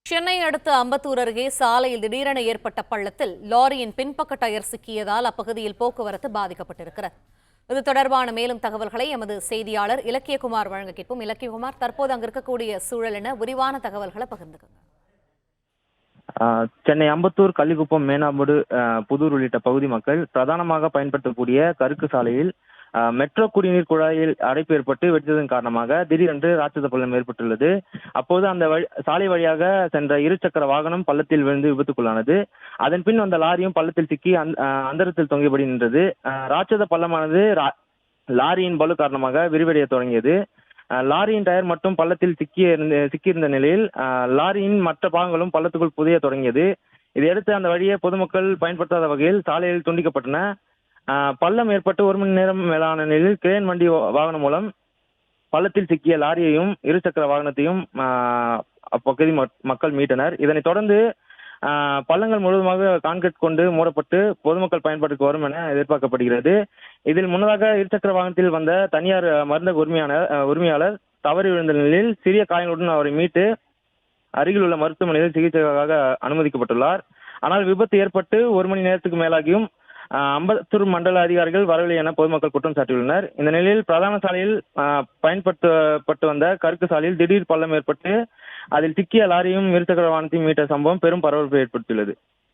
சென்னை அடுத்த அம்பத்தூர் அருகே சாலையில் திடீரென ஏற்பட்ட பள்ளத்தில் லாரியின் பின்பக்க டயர் சிக்கியதால் அப்பகுதியில் போக்குவரத்து பாதிக்கப்பட்டிருக்கிறது. இது தொடர்பான மேலும் தகவல்களை எமது செய்தியாளர் இலக்கியகுமார் வழங்க கேட்போம். இலக்கியகுமார், தற்போது அங்கு இருக்கக்கூடிய சூழல் என விரிவான தகவல்களை பகிர்ந்துக்கோங்க. சென்னை அம்பத்தூர், கள்ளிக்குப்பம், மேனாம்படு, புதூர் உள்ளிட்ட பகுதி மக்கள் பிரதானமாக பயன்படுத்தக்கூடிய கருக்கு சாலையில் மெட்ரோ குடிநீர் குழாயில் அடைப்பு ஏற்பட்டு வெடித்ததன் காரணமாக திடீரென்று ராட்சத பள்ளம் ஏற்பட்டுள்ளது. அப்போது அந்த சாலை வழியாக சென்ற இருசக்கர வாகனம் பள்ளத்தில் விழுந்து விபத்துக்குள்ளானது. அதன் பின் வந்த லாரியும் பள்ளத்தில் சிக்கி அந்தரத்தில் தொங்கியபடி நின்றது. ராட்சத பள்ளமானது லாரியின் பலு காரணமாக விரிவடைய தொடங்கியது. லாரியின் டயர் மட்டும் பள்ளத்தில் சிக்கியிருந்த நிலையில் லாரியின் மற்ற பாகங்களும் பள்ளத்துக்குள் புதைய தொடங்கியது. இதையடுத்து அந்த வழியே பொதுமக்கள் பயன்படுத்தாத வகையில் சாலையில் துண்டிக்கப்பட்டன. பள்ளம் ஏற்பட்டு 1 மணி நேரம் மேலான நிலையில் கிரேன் வண்டி வாகனம் மூலம் பள்ளத்தில் சிக்கிய லாரியையும் இருசக்கர வாகனத்தையும் அப்பகுதி மக்கள் மீட்டனர். இதனைத் தொடர்ந்து பள்ளங்கள் முழுவதுமாக கான்கிரீட் கொண்டு மூடப்பட்டு பொதுமக்கள் பயன்பாட்டுக்கு வரும் என எதிர்பார்க்கப்படுகிறது. இதில் முன்னதாக இருசக்கர வாகனத்தில் வந்த தனியார் மருந்தக உரிமையாளர் தவறி விழுந்த நிலையில் சிறிய காயங்களுடன் அவரை மீட்டு அருகில் உள்ள மருத்துவமனையில் சிகிச்சைக்காக அனுமதிக்கப்பட்டுள்ளார். ஆனால் விபத்து ஏற்பட்டு 1 மணி நேரத்துக்கு மேலாகியும் அம்பத்தூர் மண்டல அதிகாரிகள் வரவில்லை என பொதுமக்கள் குற்றம் சாட்டியுள்ளனர். இந்த நிலையில் பிரதான சாலையில் பயன்படுத்தப்பட்டு வந்த கருக்கு சாலையில் திடீர் பள்ளம் ஏற்பட்டு அதில் சிக்கிய லாரியும் இருசக்கர வாகனத்தையும் மீட்ட சம்பவம் பெரும் பரபரப்பை ஏற்படுத்தியுள்ளது.